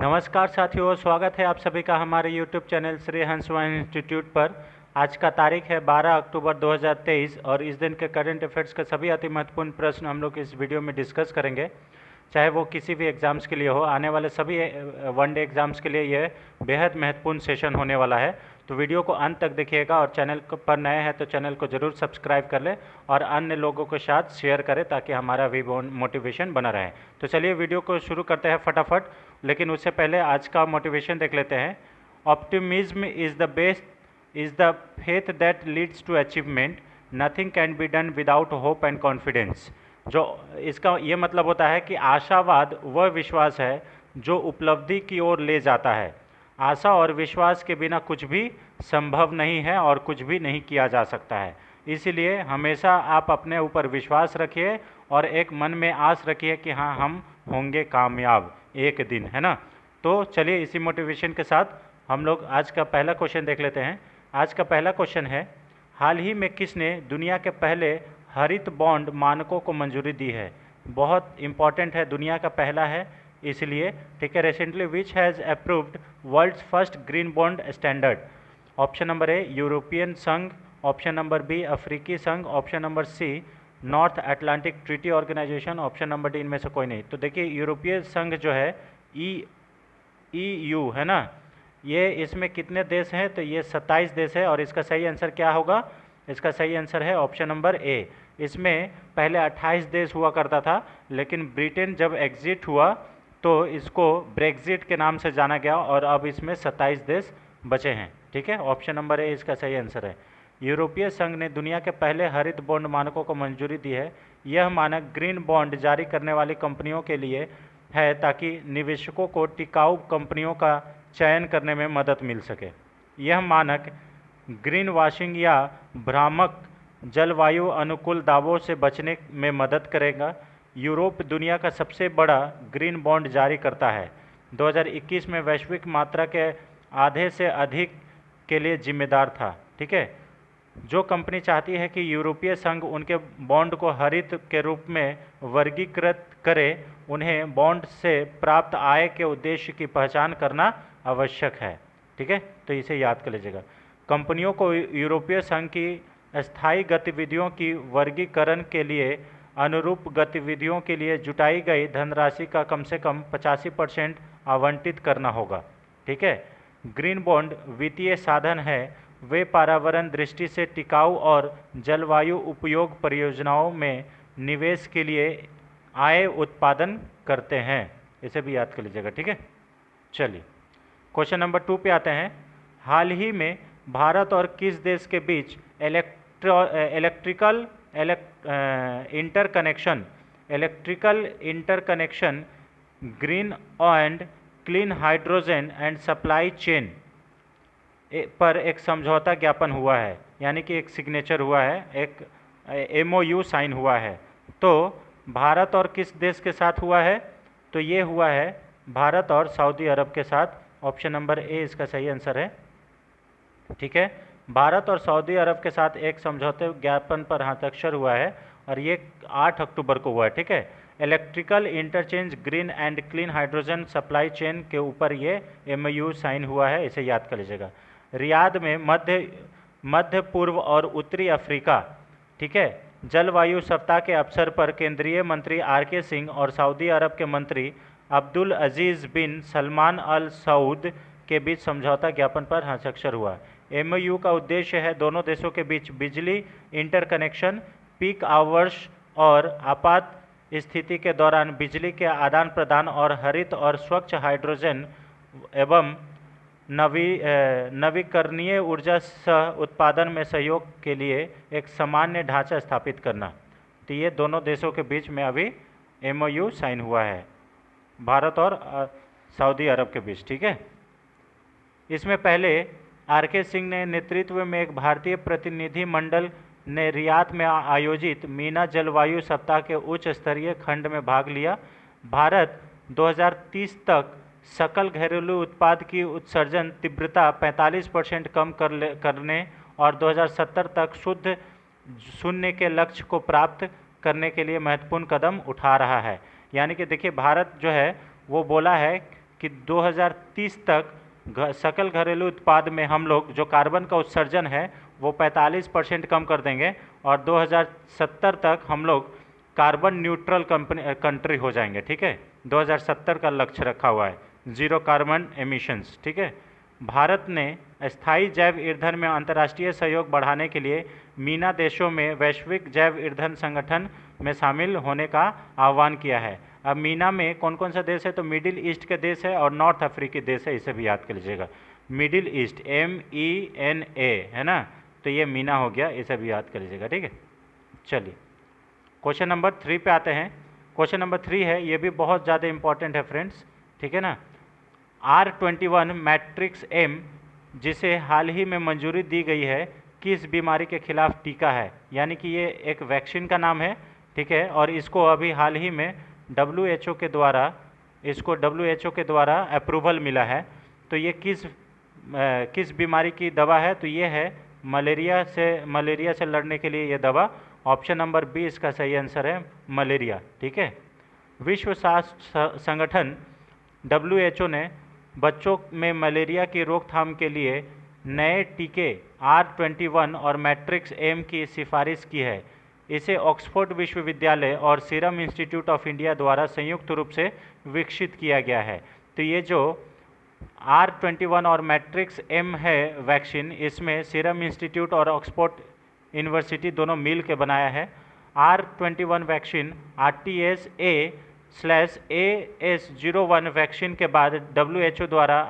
नमस्कार साथियों, स्वागत है आप सभी का हमारे YouTube चैनल श्री हंसवान इंस्टीट्यूट पर। आज का तारीख है 12 अक्टूबर 2023 और इस दिन के करंट अफेयर्स के सभी अति महत्वपूर्ण प्रश्न हम लोग इस वीडियो में डिस्कस करेंगे। चाहे वो किसी भी एग्ज़ाम्स के लिए हो, आने वाले सभी वनडे एग्ज़ाम्स के लिए यह बेहद महत्वपूर्ण सेशन होने वाला है। तो वीडियो को अंत तक देखिएगा और चैनल पर नए हैं तो चैनल को ज़रूर सब्सक्राइब कर ले और अन्य लोगों के साथ शेयर करें ताकि हमारा भी मोटिवेशन बना रहे। तो चलिए वीडियो को शुरू करते हैं फटाफट, लेकिन उससे पहले आज का मोटिवेशन देख लेते हैं। Optimism is the faith that leads to achievement, nothing can be done without hope and confidence. जो इसका ये मतलब होता है कि आशावाद वह विश्वास है जो उपलब्धि की ओर ले जाता है। आशा और विश्वास के बिना कुछ भी संभव नहीं है और कुछ भी नहीं किया जा सकता है। इसीलिए हमेशा आप अपने ऊपर विश्वास रखिए और एक मन में आस रखिए कि हाँ, हम होंगे कामयाब एक दिन, है ना। तो चलिए इसी मोटिवेशन के साथ हम लोग आज का पहला क्वेश्चन देख लेते हैं। आज का पहला क्वेश्चन है, हाल ही में किसने दुनिया के पहले हरित बॉन्ड मानकों को मंजूरी दी है। बहुत इंपॉर्टेंट है, दुनिया का पहला है इसलिए, ठीक है। Recently which has approved world's first green bond standard. Option number A European संघ, ऑप्शन नंबर बी अफ्रीकी संघ, option number C North Atlantic Treaty Organisation, option number D इनमें से कोई नहीं। तो देखिए यूरोपीय संघ जो है EU है ना, ये इसमें कितने देश हैं, तो ये 27 देश है और इसका सही आंसर क्या होगा। इसका सही आंसर है ऑप्शन नंबर ए। इसमें पहले 28 देश हुआ करता था, लेकिन ब्रिटेन जब एग्जिट हुआ तो इसको ब्रेक्जिट के नाम से जाना गया और अब इसमें 27 देश बचे हैं, ठीक है। ऑप्शन नंबर ए इसका सही आंसर है। यूरोपीय संघ ने दुनिया के पहले हरित बॉन्ड मानकों को मंजूरी दी है। यह मानक ग्रीन बॉन्ड जारी करने वाली कंपनियों के लिए है ताकि निवेशकों को टिकाऊ कंपनियों का चयन करने में मदद मिल सके। यह मानक ग्रीन वॉशिंग या भ्रामक जलवायु अनुकूल दावों से बचने में मदद करेगा। यूरोप दुनिया का सबसे बड़ा ग्रीन बॉन्ड जारी करता है। 2021 में वैश्विक मात्रा के आधे से अधिक के लिए जिम्मेदार था, ठीक है। जो कंपनी चाहती है कि यूरोपीय संघ उनके बॉन्ड को हरित के रूप में वर्गीकृत करे, उन्हें बॉन्ड से प्राप्त आय के उद्देश्य की पहचान करना आवश्यक है, ठीक है। तो इसे याद कर लीजिएगा। कंपनियों को यूरोपीय संघ की अस्थायी गतिविधियों की वर्गीकरण के लिए अनुरूप गतिविधियों के लिए जुटाई गई धनराशि का कम से कम 85% आवंटित करना होगा, ठीक है। ग्रीन बॉन्ड वित्तीय साधन है, वे पर्यावरण दृष्टि से टिकाऊ और जलवायु उपयोग परियोजनाओं में निवेश के लिए आय उत्पादन करते हैं। इसे भी याद कर लीजिएगा, ठीक है। चलिए क्वेश्चन नंबर 2 पे आते हैं। हाल ही में भारत और किस देश के बीच electrical interconnection green and clean hydrogen and supply chain पर एक समझौता ज्ञापन हुआ है, यानी कि एक सिग्नेचर हुआ है, एक MOU साइन हुआ है। तो भारत और किस देश के साथ हुआ है, तो ये हुआ है भारत और सऊदी अरब के साथ। ऑप्शन नंबर ए इसका सही आंसर है, ठीक है। भारत और सऊदी अरब के साथ एक समझौते ज्ञापन पर हस्ताक्षर हुआ है और ये 8 अक्टूबर को हुआ है, ठीक है। Electrical interchange green and clean hydrogen supply chain के ऊपर ये MOU साइन हुआ है, इसे याद कर लीजिएगा। रियाद में मध्य पूर्व और उत्तरी अफ्रीका, ठीक है, जलवायु सप्ताह के अवसर पर केंद्रीय मंत्री RK सिंह और सऊदी अरब के मंत्री अब्दुल अजीज़ बिन सलमान अल सऊद के बीच समझौता ज्ञापन पर हस्ताक्षर हुआ। MOU का उद्देश्य है दोनों देशों के बीच बिजली इंटरकनेक्शन, पीक आवर्स और आपात स्थिति के दौरान बिजली के आदान प्रदान और हरित और स्वच्छ हाइड्रोजन एवं नवीकरणीय ऊर्जा सह उत्पादन में सहयोग के लिए एक सामान्य ढांचा स्थापित करना। तो ये दोनों देशों के बीच में अभी MOU साइन हुआ है, भारत और सऊदी अरब के बीच, ठीक है। इसमें पहले RK सिंह ने नेतृत्व में एक भारतीय प्रतिनिधि मंडल ने रियाद में आयोजित मीना जलवायु सप्ताह के उच्च स्तरीय खंड में भाग लिया। भारत 2030 तक सकल घरेलू उत्पाद की उत्सर्जन तीव्रता 45% कम करने और 2070 तक शुद्ध शून्य के लक्ष्य को प्राप्त करने के लिए महत्वपूर्ण कदम उठा रहा है। यानी कि देखिए भारत जो है वो बोला है कि 2030 तक सकल घरेलू उत्पाद में हम लोग जो कार्बन का उत्सर्जन है वो 45% कम कर देंगे और 2070 तक हम लोग कार्बन न्यूट्रल कंट्री हो जाएंगे। ठीक है, 2070 का लक्ष्य रखा हुआ है, जीरो कार्बन एमिशंस। ठीक है, भारत ने स्थायी जैव ईंधन में अंतर्राष्ट्रीय सहयोग बढ़ाने के लिए मीना देशों में वैश्विक जैव ईंधन संगठन में शामिल होने का आह्वान किया है। अब मीना में कौन कौन सा देश है, तो मिडिल ईस्ट के देश है और नॉर्थ अफ्रीकी देश है, इसे भी याद कर लीजिएगा। मिडिल ईस्ट MENA है ना, तो ये मीना हो गया, इसे भी याद कर लीजिएगा। ठीक है, चलिए क्वेश्चन नंबर 3 पे आते हैं। क्वेश्चन नंबर 3 है, ये भी बहुत ज़्यादा इंपॉर्टेंट है फ्रेंड्स। ठीक है ना, R21 मैट्रिक्स M जिसे हाल ही में मंजूरी दी गई है, किस बीमारी के खिलाफ टीका है, यानी कि ये एक वैक्सीन का नाम है। ठीक है, और इसको अभी हाल ही में WHO के द्वारा अप्रूवल मिला है। तो ये किस बीमारी की दवा है, तो ये है मलेरिया से लड़ने के लिए ये दवा। ऑप्शन नंबर बी इसका सही आंसर है, मलेरिया। ठीक है, विश्व स्वास्थ्य संगठन WHO ने बच्चों में मलेरिया की रोकथाम के लिए नए टीके R21 और मैट्रिक्स M की सिफारिश की है। इसे ऑक्सफोर्ड विश्वविद्यालय और सीरम इंस्टीट्यूट ऑफ इंडिया द्वारा संयुक्त रूप से विकसित किया गया है। तो ये जो R21 और मैट्रिक्स M है वैक्सीन, इसमें सीरम इंस्टीट्यूट और ऑक्सफोर्ड यूनिवर्सिटी दोनों मिल के बनाया है। R21 वैक्सीन RTS/AS01 वैक्सीन के बाद WHO द्वारा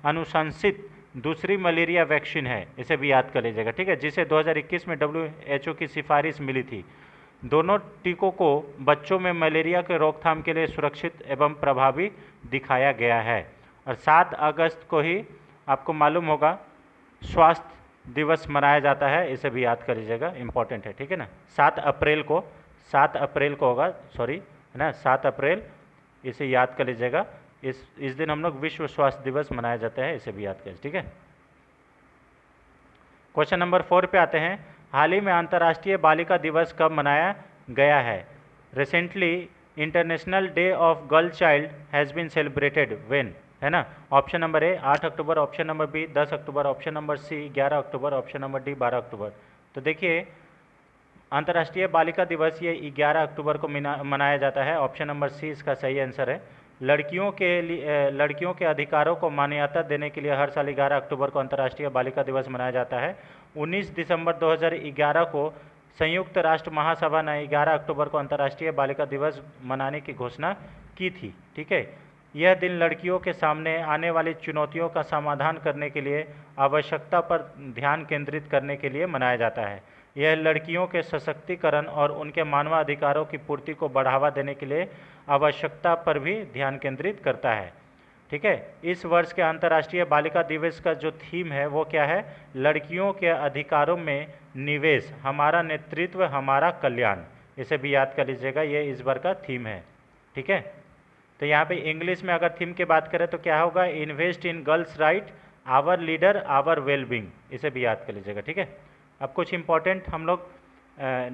अनुशंसित दूसरी मलेरिया वैक्सीन है, इसे भी याद कर लीजिएगा। ठीक है, जिसे 2021 में WHO की सिफारिश मिली थी। दोनों टीकों को बच्चों में मलेरिया के रोकथाम के लिए सुरक्षित एवं प्रभावी दिखाया गया है। और 7 अगस्त को ही आपको मालूम होगा स्वास्थ्य दिवस मनाया जाता है, इसे भी याद कर लीजिएगा, इंपॉर्टेंट है। ठीक है ना, 7 अप्रैल को होगा, सॉरी है ना, 7 अप्रैल, इसे याद कर लीजिएगा। इस दिन हम लोग विश्व स्वास्थ्य दिवस मनाया जाता है, इसे भी याद करें। ठीक है, क्वेश्चन नंबर 4 पे आते हैं। हाल ही में अंतर्राष्ट्रीय बालिका दिवस कब मनाया गया है? Recently international day of girl child has been celebrated when, है ना। Option number A 8 October, option number B 10 October, option number C 11 October, option number D 12 October. तो देखिए, अंतर्राष्ट्रीय बालिका दिवस ये 11 अक्टूबर को मनाया जाता है। ऑप्शन नंबर सी इसका सही आंसर है। लड़कियों के अधिकारों को मान्यता देने के लिए हर साल 11 अक्टूबर को अंतर्राष्ट्रीय बालिका दिवस मनाया जाता है। 19 दिसंबर 2011 को संयुक्त राष्ट्र महासभा ने 11 अक्टूबर को अंतर्राष्ट्रीय बालिका दिवस मनाने की घोषणा की थी। ठीक है, यह दिन लड़कियों के सामने आने वाली चुनौतियों का समाधान करने के लिए आवश्यकता पर ध्यान केंद्रित करने के लिए मनाया जाता है। यह लड़कियों के सशक्तिकरण और उनके मानवाधिकारों की पूर्ति को बढ़ावा देने के लिए आवश्यकता पर भी ध्यान केंद्रित करता है। ठीक है, इस वर्ष के अंतर्राष्ट्रीय बालिका दिवस का जो थीम है वो क्या है? लड़कियों के अधिकारों में निवेश, हमारा नेतृत्व, हमारा कल्याण। इसे भी याद कर लीजिएगा, ये इस बार का थीम है। ठीक है, तो यहाँ पे इंग्लिश में अगर थीम की बात करें तो क्या होगा? Invest in girls right, our leader, our wellbeing. इसे भी याद कर लीजिएगा। ठीक है, अब कुछ इंपॉर्टेंट हम लोग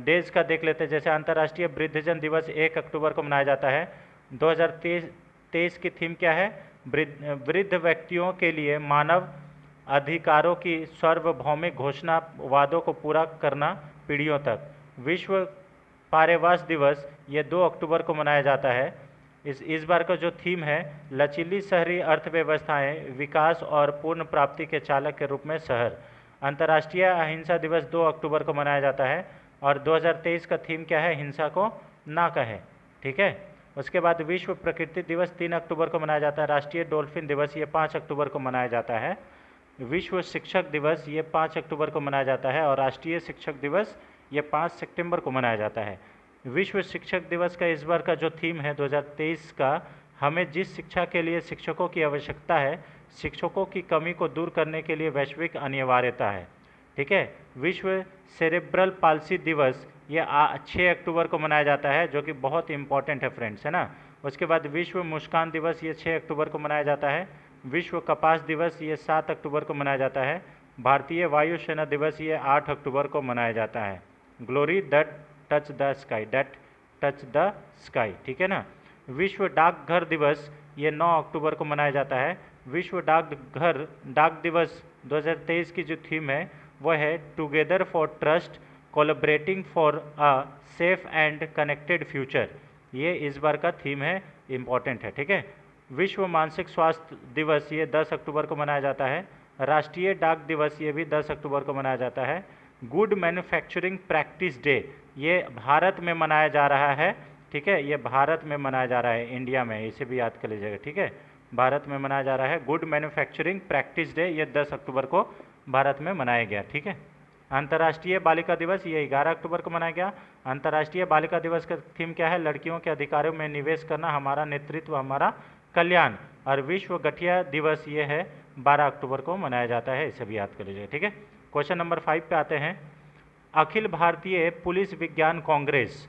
डेज का देख लेते हैं। जैसे अंतर्राष्ट्रीय वृद्धजन दिवस 1 अक्टूबर को मनाया जाता है। 2023 की थीम क्या है? वृद्ध व्यक्तियों के लिए मानव अधिकारों की सार्वभौमिक घोषणा, वादों को पूरा करना पीढ़ियों तक। विश्व पारेवास दिवस ये 2 अक्टूबर को मनाया जाता है। इस बार का जो थीम है, लचीली शहरी अर्थव्यवस्थाएं, विकास और पूर्ण प्राप्ति के चालक के रूप में शहर। अंतर्राष्ट्रीय अहिंसा दिवस 2 अक्टूबर को मनाया जाता है। और 2023 का थीम क्या है? हिंसा को ना कहें। ठीक है, उसके बाद विश्व प्रकृति दिवस 3 अक्टूबर को मनाया जाता है। राष्ट्रीय डॉल्फिन दिवस ये 5 अक्टूबर को मनाया जाता है। विश्व शिक्षक दिवस ये 5 अक्टूबर को मनाया जाता है। और राष्ट्रीय शिक्षक दिवस ये 5 सितंबर को मनाया जाता है। विश्व शिक्षक दिवस का इस बार का जो थीम है 2023 का, हमें जिस शिक्षा के लिए शिक्षकों की आवश्यकता है, शिक्षकों की कमी को दूर करने के लिए वैश्विक अनिवार्यता है। ठीक है, विश्व सेरेब्रल पाल्सी दिवस ये 6 अक्टूबर को मनाया जाता है, जो कि बहुत इंपॉर्टेंट है फ्रेंड्स, है ना। उसके बाद विश्व मुस्कान दिवस ये 6 अक्टूबर को मनाया जाता है। विश्व कपास दिवस ये 7 अक्टूबर को मनाया जाता है। भारतीय वायुसेना दिवस ये 8 अक्टूबर को मनाया जाता है। Glory that touch the sky, ठीक है ना। विश्व डाकघर दिवस ये 9 अक्टूबर को मनाया जाता है। विश्व डाक दिवस 2023 की जो थीम है वो है together for trust collaborating for a safe and connected future. ये इस बार का थीम है, इम्पॉर्टेंट है, ठीक है। विश्व मानसिक स्वास्थ्य दिवस ये 10 अक्टूबर को मनाया जाता है। राष्ट्रीय डाक दिवस ये भी 10 अक्टूबर को मनाया जाता है। गुड मैन्युफैक्चरिंग प्रैक्टिस डे ये भारत में मनाया जा रहा है, ठीक है, ये भारत में मनाया जा रहा है, इंडिया में, इसे भी याद कर लीजिएगा, ठीक है, भारत में मनाया जा रहा है। गुड मैन्युफैक्चरिंग प्रैक्टिस डे ये 10 अक्टूबर को भारत में मनाया गया, ठीक है। अंतर्राष्ट्रीय बालिका दिवस ये 11 अक्टूबर को मनाया गया। अंतर्राष्ट्रीय बालिका दिवस का थीम क्या है? लड़कियों के अधिकारों में निवेश करना, हमारा नेतृत्व, हमारा कल्याण। और विश्व गठिया दिवस ये है 12 अक्टूबर को मनाया जाता है, इसे भी याद कर लीजिए, ठीक है। क्वेश्चन नंबर 5 पे आते हैं। अखिल भारतीय पुलिस विज्ञान कांग्रेस,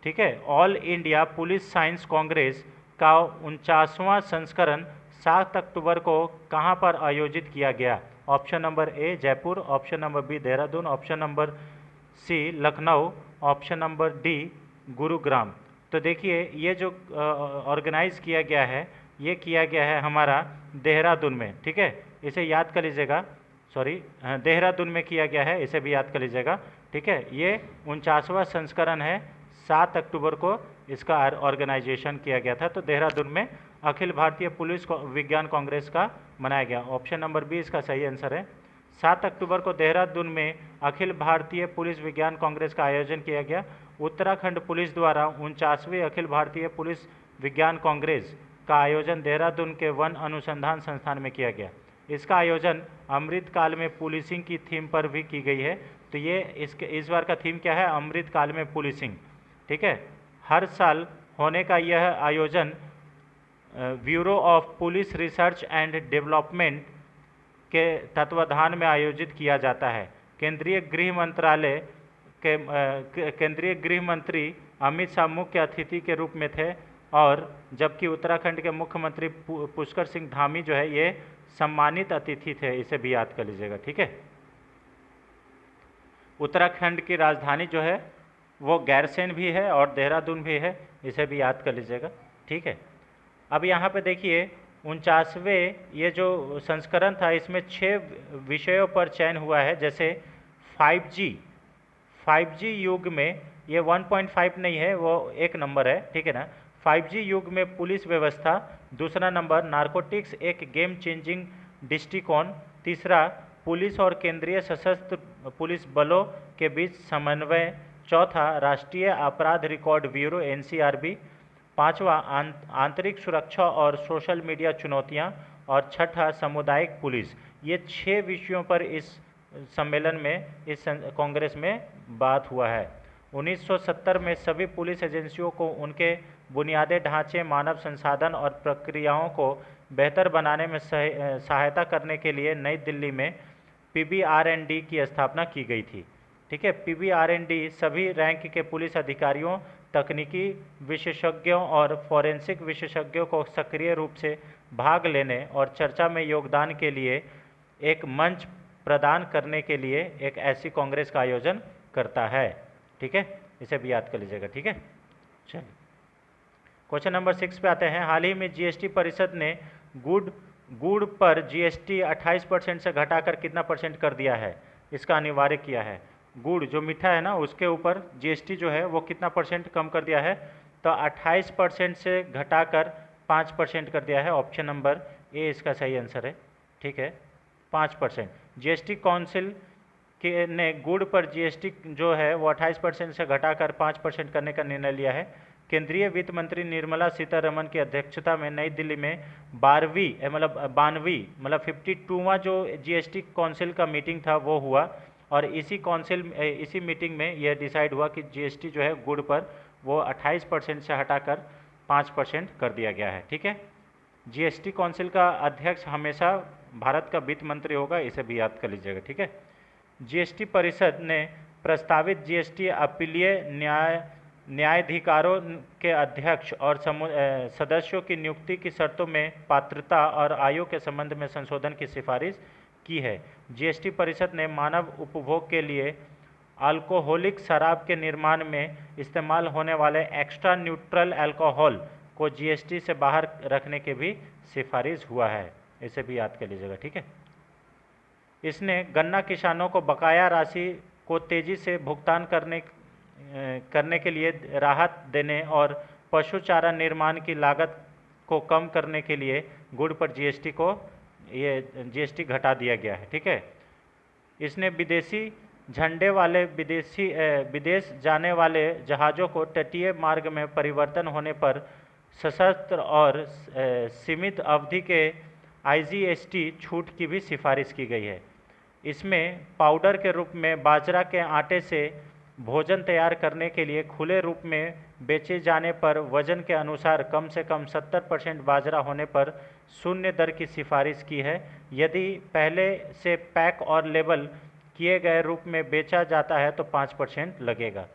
ठीक है, all India police science Congress का 49वां संस्करण 7 अक्टूबर को कहाँ पर आयोजित किया गया? Option number A Jaipur, option number B Dehradun, option number C Lucknow, option number D Gurugram. तो देखिए ये जो ऑर्गेनाइज किया गया है ये किया गया है हमारा देहरादून में, ठीक है, इसे याद कर लीजिएगा, सॉरी देहरादून में किया गया है, इसे भी याद कर लीजिएगा, ठीक है। ये 49वां संस्करण है, 7 अक्टूबर को इसका ऑर्गेनाइजेशन किया गया था, तो देहरादून में अखिल भारतीय पुलिस विज्ञान कांग्रेस का मनाया गया। ऑप्शन नंबर बी इसका सही आंसर है। 7 अक्टूबर को देहरादून में अखिल भारतीय पुलिस विज्ञान कांग्रेस का आयोजन किया गया। उत्तराखंड पुलिस द्वारा 49वीं अखिल भारतीय पुलिस विज्ञान कांग्रेस का आयोजन देहरादून के वन अनुसंधान संस्थान में किया गया। इसका आयोजन अमृत काल में पुलिसिंग की थीम पर भी की गई है। तो ये इस बार का थीम क्या है? अमृत काल में पुलिसिंग, ठीक है। हर साल होने का यह आयोजन bureau of police research and development के तत्वाधान में आयोजित किया जाता है। केंद्रीय गृह मंत्रालय के केंद्रीय गृह मंत्री अमित शाह मुख्य अतिथि के रूप में थे, और जबकि उत्तराखंड के मुख्यमंत्री पुष्कर सिंह धामी जो है ये सम्मानित अतिथि थे, इसे भी याद कर लीजिएगा, ठीक है। उत्तराखंड की राजधानी जो है वो गैरसैंण भी है और देहरादून भी है, इसे भी याद कर लीजिएगा, ठीक है। अब यहाँ पे देखिए 49वें ये जो संस्करण था इसमें 6 विषयों पर चयन हुआ है, जैसे 5G युग में, ये 1.5 नहीं है, वो एक नंबर है, ठीक है ना। 5G युग में पुलिस व्यवस्था, दूसरा नंबर नारकोटिक्स एक गेम चेंजिंग दृष्टिकोण, तीसरा पुलिस और केंद्रीय सशस्त्र पुलिस बलों के बीच समन्वय, चौथा राष्ट्रीय अपराध रिकॉर्ड ब्यूरो NCRB, पांचवा आंतरिक सुरक्षा और सोशल मीडिया चुनौतियां, और छठा सामुदायिक पुलिस। ये 6 विषयों पर इस सम्मेलन में, इस कांग्रेस में बात हुआ है। 1970 में सभी पुलिस एजेंसियों को उनके बुनियादी ढांचे, मानव संसाधन और प्रक्रियाओं को बेहतर बनाने में सहायता करने के लिए नई दिल्ली में PBR&D की स्थापना की गई थी, ठीक है। PBR&D सभी रैंक के पुलिस अधिकारियों, तकनीकी विशेषज्ञों और फॉरेंसिक विशेषज्ञों को सक्रिय रूप से भाग लेने और चर्चा में योगदान के लिए एक मंच प्रदान करने के लिए एक ऐसी कांग्रेस का आयोजन करता है, ठीक है, इसे भी याद कर लीजिएगा, ठीक है। चलिए क्वेश्चन नंबर 6 पे आते हैं। हाल ही में GST परिषद ने गुड़ पर GST 28% से घटाकर कितना % कर दिया है? इसका अनिवार्य किया है। गुड़ जो मीठा है ना उसके ऊपर GST जो है वो कितना % कम कर दिया है? तो 28% से घटाकर 5% कर दिया है। ऑप्शन नंबर ए इसका सही आंसर है, ठीक है, 5%। GST काउंसिल के ने गुड़ पर GST जो है वो 28% से घटाकर 5% करने का निर्णय लिया है। केंद्रीय वित्त मंत्री निर्मला सीतारमण की अध्यक्षता में नई दिल्ली में 52वां मतलब 52वां जो GST काउंसिल का मीटिंग था वो हुआ, और इसी मीटिंग में यह डिसाइड हुआ कि GST जो है गुड़ पर वो 28% से हटाकर 5% कर दिया गया है, ठीक है। GST काउंसिल का अध्यक्ष हमेशा भारत का वित्त मंत्री होगा, इसे भी याद कर लीजिएगा, ठीक है। GST परिषद ने प्रस्तावित GST अपीलीय न्यायाधिकारों के अध्यक्ष और सदस्यों की नियुक्ति की शर्तों में पात्रता और आयु के संबंध में संशोधन की सिफारिश की है। GST परिषद ने मानव उपभोग के लिए अल्कोहलिक शराब के निर्माण में इस्तेमाल होने वाले एक्स्ट्रा न्यूट्रल अल्कोहल को जीएसटी से बाहर रखने की भी सिफारिश हुआ है, इसे भी याद कर लीजिएगा, ठीक है। इसने गन्ना किसानों को बकाया राशि को तेजी से भुगतान करने के लिए राहत देने और पशु चारा निर्माण की लागत को कम करने के लिए गुड़ पर जीएसटी घटा दिया गया है, ठीक है। इसने विदेशी झंडे वाले विदेश जाने वाले जहाज़ों को तटीय मार्ग में परिवर्तन होने पर सशस्त्र और सीमित अवधि के आईजीएसटी छूट की भी सिफारिश की गई है। इसमें पाउडर के रूप में बाजरा के आटे से भोजन तैयार करने के लिए खुले रूप में बेचे जाने पर वजन के अनुसार कम से कम 70% बाजरा होने पर शून्य दर की सिफारिश की है। यदि पहले से पैक और लेबल किए गए रूप में बेचा जाता है तो 5% लगेगा।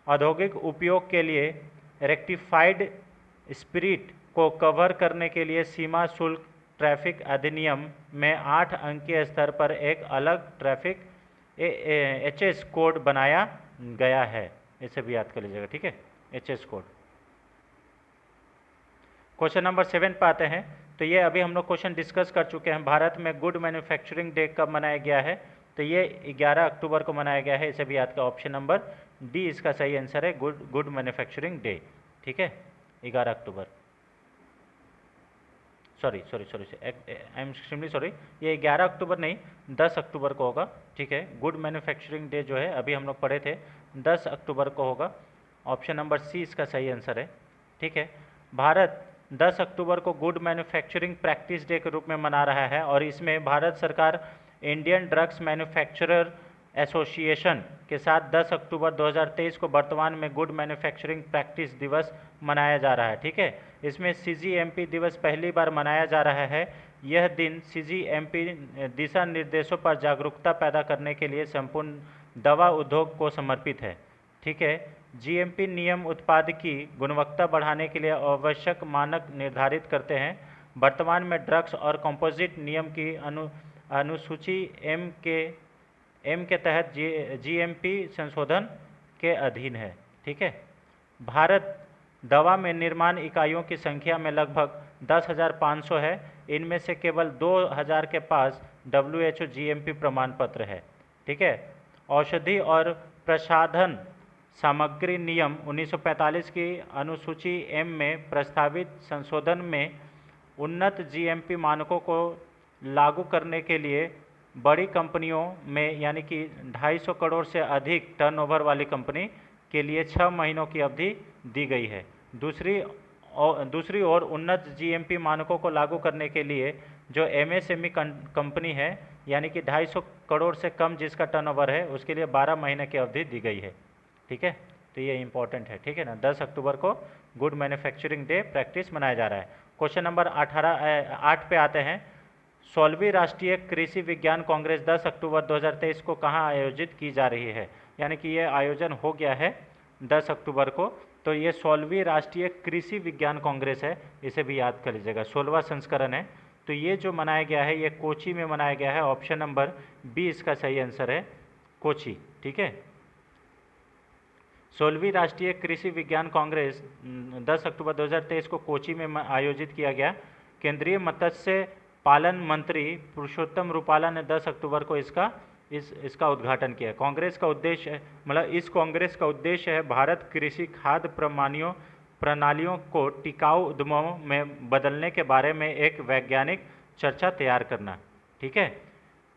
औद्योगिक उपयोग के लिए रेक्टिफाइड स्पिरिट को कवर करने के लिए सीमा शुल्क ट्रैफिक अधिनियम में 8 अंकीय स्तर पर एक अलग ट्रैफिक एचएस कोड बनाया गया है, इसे भी याद कर लीजिएगा, ठीक है, एचएस कोड। क्वेश्चन नंबर 7 पे आते हैं। तो ये अभी हम लोग क्वेश्चन डिस्कस कर चुके हैं। भारत में गुड मैन्युफैक्चरिंग डे कब मनाया गया है? तो ये 11 अक्टूबर को मनाया गया है, इसे भी याद कर। ऑप्शन नंबर डी इसका सही आंसर है, गुड मैन्युफैक्चरिंग डे, ठीक है, 11 October. Sorry I am extremely sorry, ये 11 अक्टूबर नहीं 10 अक्टूबर को होगा, ठीक है। गुड मैन्युफैक्चरिंग डे जो है अभी हम लोग पढ़े थे 10 अक्टूबर को होगा। ऑप्शन नंबर सी इसका सही आंसर है, ठीक है। भारत 10 अक्टूबर को गुड मैन्युफैक्चरिंग प्रैक्टिस डे के रूप में मना रहा है और इसमें भारत सरकार इंडियन ड्रग्स मैन्युफैक्चरर एसोसिएशन के साथ 10 अक्टूबर 2023 को वर्तमान में गुड मैन्युफैक्चरिंग प्रैक्टिस दिवस मनाया जा रहा है, ठीक है। इसमें सीजीएमपी दिवस पहली बार मनाया जा रहा है। यह दिन सीजीएमपी दिशा निर्देशों पर जागरूकता पैदा करने के लिए संपूर्ण दवा उद्योग को समर्पित है, ठीक है। जीएमपी नियम उत्पाद की गुणवत्ता बढ़ाने के लिए आवश्यक मानक निर्धारित करते हैं। वर्तमान में ड्रग्स और कंपोजिट नियम की अनुसूची एम के तहत जीएमपी संशोधन के अधीन है, ठीक है। भारत दवा में निर्माण इकाइयों की संख्या में लगभग 10,500 है। इनमें से केवल 2,000 के पास WHO जीएमपी प्रमाण पत्र है, ठीक है। औषधि और प्रसाधन सामग्री नियम 1945 की अनुसूची एम में प्रस्तावित संशोधन में उन्नत जीएमपी मानकों को लागू करने के लिए बड़ी कंपनियों में यानी कि 250 करोड़ से अधिक टर्नओवर वाली कंपनी के लिए 6 महीनों की अवधि दी गई है। दूसरी ओर उन्नत जीएमपी मानकों को लागू करने के लिए जो एमएसएमई कंपनी है यानी कि 250 करोड़ से कम जिसका टर्नओवर है उसके लिए 12 महीने की अवधि दी गई है, ठीक है। तो ये इंपॉर्टेंट है, ठीक है ना। 10 अक्टूबर को गुड मैन्युफैक्चरिंग डे प्रैक्टिस मनाया जा रहा है। क्वेश्चन नंबर 8 पे आते हैं। 16वीं राष्ट्रीय कृषि विज्ञान कांग्रेस 10 अक्टूबर 2023 को कहाँ आयोजित की जा रही है? यानी कि ये आयोजन हो गया है 10 अक्टूबर को। तो ये 16वीं राष्ट्रीय कृषि विज्ञान कांग्रेस है, इसे भी याद कर लीजिएगा, 16वां संस्करण है। तो ये जो मनाया गया है ये कोची में मनाया गया है। ऑप्शन नंबर बी इसका सही आंसर है, कोची, ठीक है। 16वीं राष्ट्रीय कृषि विज्ञान कांग्रेस 10 अक्टूबर 2023 को कोची में आयोजित किया गया। केंद्रीय मत्स्य पालन मंत्री पुरुषोत्तम रूपाला ने 10 अक्टूबर को इसका उद्घाटन किया। कांग्रेस का उद्देश्य इस कांग्रेस का उद्देश्य है भारत कृषि खाद्य प्रणालियों को टिकाऊ उद्यमों में बदलने के बारे में एक वैज्ञानिक चर्चा तैयार करना, ठीक है।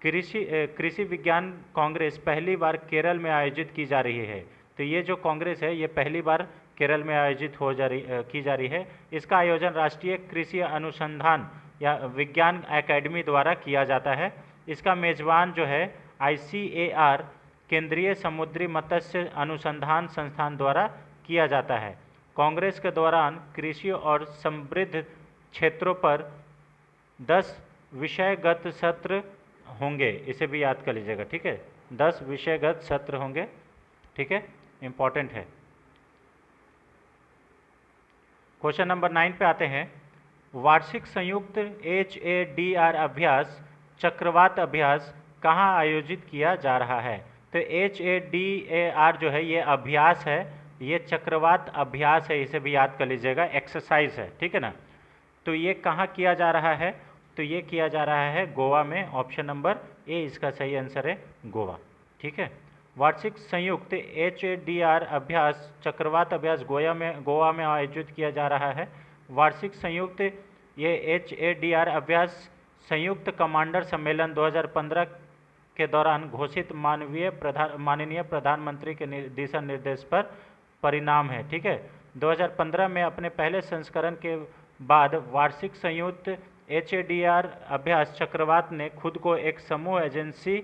कृषि विज्ञान कांग्रेस पहली बार केरल में आयोजित की जा रही है। तो ये जो कांग्रेस है ये पहली बार केरल में आयोजित की जा रही है। इसका आयोजन राष्ट्रीय कृषि अनुसंधान या विज्ञान एकेडमी द्वारा किया जाता है। इसका मेजबान जो है ICAR केंद्रीय समुद्री मत्स्य अनुसंधान संस्थान द्वारा किया जाता है। कांग्रेस के दौरान कृषि और समृद्ध क्षेत्रों पर 10 विषयगत सत्र होंगे, इसे भी याद कर लीजिएगा, ठीक है। 10 विषयगत सत्र होंगे, ठीक है, इंपॉर्टेंट है। क्वेश्चन नंबर 9 पे आते हैं। वार्षिक संयुक्त HADR अभ्यास चक्रवात अभ्यास कहाँ आयोजित किया जा रहा है? तो HADR जो है ये अभ्यास है ये चक्रवात अभ्यास है, इसे भी याद कर लीजिएगा, एक्सरसाइज है, ठीक है ना। तो ये कहाँ किया जा रहा है, तो ये किया जा रहा है गोवा में। ऑप्शन नंबर ए इसका सही आंसर है, गोवा, ठीक है। वार्षिक संयुक्त HADR अभ्यास, चक्रवात अभ्यास गोवा में आयोजित किया जा रहा है। वार्षिक संयुक्त ये HADR अभ्यास संयुक्त कमांडर सम्मेलन 2015 के दौरान घोषित माननीय प्रधानमंत्री के दिशा निर्देश पर परिणाम है, ठीक है। 2015 में अपने पहले संस्करण के बाद वार्षिक संयुक्त HADR अभ्यास चक्रवात ने खुद को एक समूह एजेंसी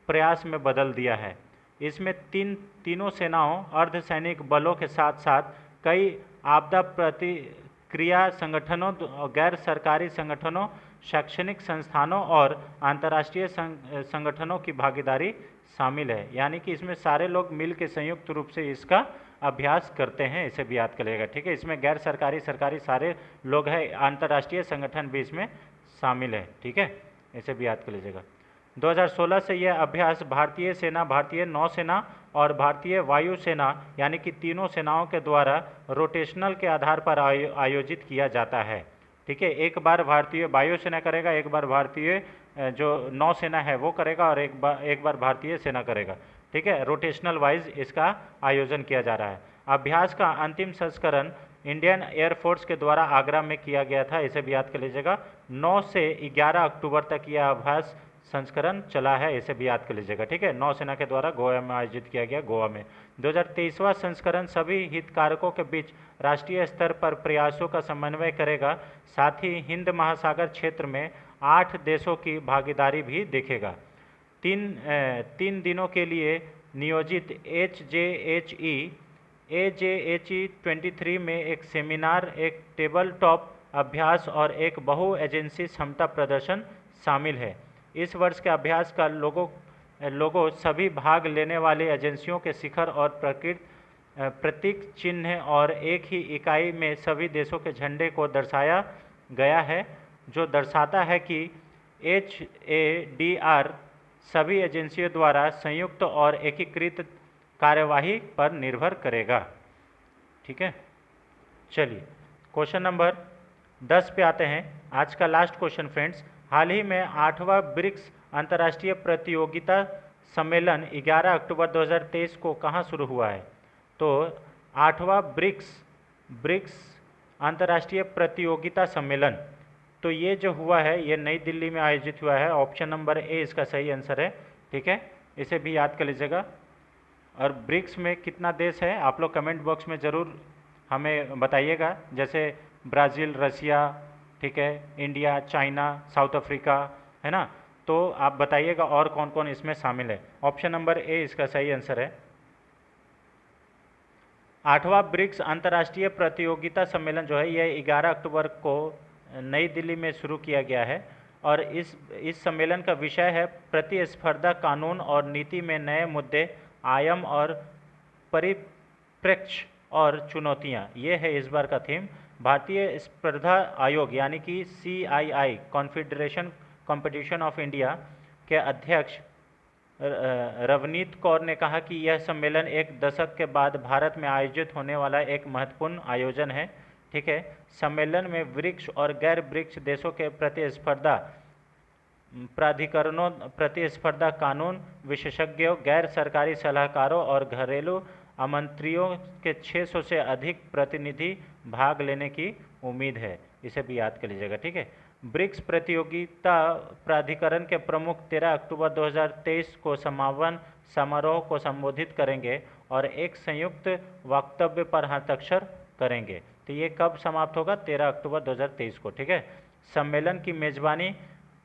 प्रयास में बदल दिया है। इसमें तीनों सेनाओं, अर्धसैनिक बलों के साथ साथ कई आपदा प्रतिक्रिया संगठनों, गैर सरकारी संगठनों, शैक्षणिक संस्थानों और अंतर्राष्ट्रीय संगठनों की भागीदारी शामिल है। यानी कि इसमें सारे लोग मिल के संयुक्त रूप से इसका अभ्यास करते हैं, इसे भी याद करिएगा, ठीक है। इसमें गैर सरकारी, सरकारी सारे लोग हैं, अंतर्राष्ट्रीय संगठन भी इसमें शामिल है, ठीक है, इसे भी याद कर लीजिएगा। 2016 से यह अभ्यास भारतीय सेना, भारतीय नौसेना और भारतीय वायुसेना यानी कि तीनों सेनाओं के द्वारा रोटेशनल के आधार पर आयोजित किया जाता है, ठीक है। एक बार भारतीय वायुसेना करेगा, एक बार भारतीय जो नौसेना है वो करेगा और एक बार भारतीय सेना करेगा, ठीक है। रोटेशनल वाइज इसका आयोजन किया जा रहा है। अभ्यास का अंतिम संस्करण इंडियन एयरफोर्स के द्वारा आगरा में किया गया था, इसे भी याद कर लीजिएगा। 9 से 11 अक्टूबर तक यह अभ्यास संस्करण चला है, इसे भी याद कर लीजिएगा, ठीक है। नौसेना के द्वारा गोवा में आयोजित किया गया, गोवा में। 2023वां संस्करण सभी हितधारकों के बीच राष्ट्रीय स्तर पर प्रयासों का समन्वय करेगा, साथ ही हिंद महासागर क्षेत्र में 8 देशों की भागीदारी भी देखेगा। तीन दिनों के लिए नियोजित AJHE 23 में एक सेमिनार, एक टेबल टॉप अभ्यास और एक बहु एजेंसी क्षमता प्रदर्शन शामिल है। इस वर्ष के अभ्यास का लोगो सभी भाग लेने वाली एजेंसियों के शिखर और प्रतीक चिन्ह और एक ही इकाई में सभी देशों के झंडे को दर्शाया गया है, जो दर्शाता है कि HADR सभी एजेंसियों द्वारा संयुक्त और एकीकृत कार्यवाही पर निर्भर करेगा, ठीक है। चलिए क्वेश्चन नंबर 10 पे आते हैं, आज का लास्ट क्वेश्चन फ्रेंड्स। हाल ही में 8वां ब्रिक्स अंतर्राष्ट्रीय प्रतियोगिता सम्मेलन 11 अक्टूबर 2023 को कहाँ शुरू हुआ है? तो 8वां ब्रिक्स अंतर्राष्ट्रीय प्रतियोगिता सम्मेलन, तो ये जो हुआ है ये नई दिल्ली में आयोजित हुआ है। ऑप्शन नंबर ए इसका सही आंसर है, ठीक है, इसे भी याद कर लीजिएगा। और ब्रिक्स में कितना देश है आप लोग कमेंट बॉक्स में ज़रूर हमें बताइएगा, जैसे ब्राज़ील, रसिया, ठीक है, इंडिया, चाइना, साउथ अफ्रीका, है ना। तो आप बताइएगा और कौन कौन इसमें शामिल है। ऑप्शन नंबर ए इसका सही आंसर है। 8वां ब्रिक्स अंतर्राष्ट्रीय प्रतियोगिता सम्मेलन जो है ये 11 अक्टूबर को नई दिल्ली में शुरू किया गया है और इस सम्मेलन का विषय है प्रतिस्पर्धा कानून और नीति में नए मुद्दे, आयाम और परिप्रेक्ष्य और चुनौतियां। ये है इस बार का थीम। भारतीय स्पर्धा आयोग यानी कि CII confederation competition of India के अध्यक्ष रवनीत कौर ने कहा कि यह सम्मेलन एक दशक के बाद भारत में आयोजित होने वाला एक महत्वपूर्ण आयोजन है, ठीक है। सम्मेलन में ब्रिक्स और गैर ब्रिक्स देशों के प्रतिस्पर्धा प्राधिकरणों, प्रतिस्पर्धा कानून विशेषज्ञों, गैर सरकारी सलाहकारों और घरेलू आमंत्रियों के 600 से अधिक प्रतिनिधि भाग लेने की उम्मीद है, इसे भी याद कर लीजिएगा, ठीक है। ब्रिक्स प्रतियोगिता प्राधिकरण के प्रमुख 13 अक्टूबर 2023 को समापन समारोह को संबोधित करेंगे और एक संयुक्त वक्तव्य पर हस्ताक्षर करेंगे। तो ये कब समाप्त होगा? 13 अक्टूबर 2023 को, ठीक है। सम्मेलन की मेजबानी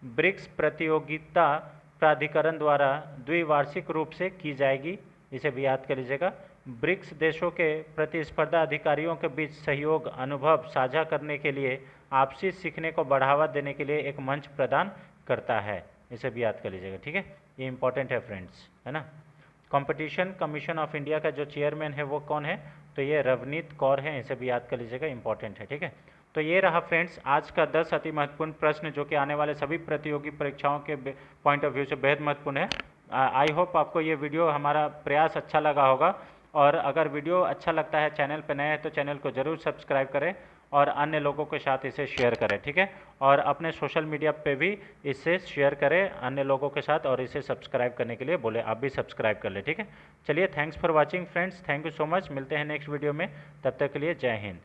ब्रिक्स प्रतियोगिता प्राधिकरण द्वारा द्विवार्षिक रूप से की जाएगी, इसे भी याद कर लीजिएगा। ब्रिक्स देशों के प्रतिस्पर्धा अधिकारियों के बीच सहयोग, अनुभव साझा करने के लिए, आपसी सीखने को बढ़ावा देने के लिए एक मंच प्रदान करता है, इसे भी याद कर लीजिएगा, ठीक है। ये इंपॉर्टेंट है फ्रेंड्स, है ना। कंपटीशन कमीशन ऑफ इंडिया का जो चेयरमैन है वो कौन है? तो ये रवनीत कौर है, इसे भी याद कर लीजिएगा, इंपॉर्टेंट है, ठीक है। तो ये रहा फ्रेंड्स आज का 10 अति महत्वपूर्ण प्रश्न जो कि आने वाले सभी प्रतियोगी परीक्षाओं के पॉइंट ऑफ व्यू से बेहद महत्वपूर्ण है। आई होप आपको ये वीडियो हमारा प्रयास अच्छा लगा होगा और अगर वीडियो अच्छा लगता है, चैनल पर नए हैं तो चैनल को ज़रूर सब्सक्राइब करें और अन्य लोगों के साथ इसे शेयर करें, ठीक है। और अपने सोशल मीडिया पे भी इसे शेयर करें अन्य लोगों के साथ और इसे सब्सक्राइब करने के लिए बोले, आप भी सब्सक्राइब कर लें, ठीक है। चलिए, thanks for watching friends, thank you so much. मिलते हैं नेक्स्ट वीडियो में, तब तक के लिए जय हिंद।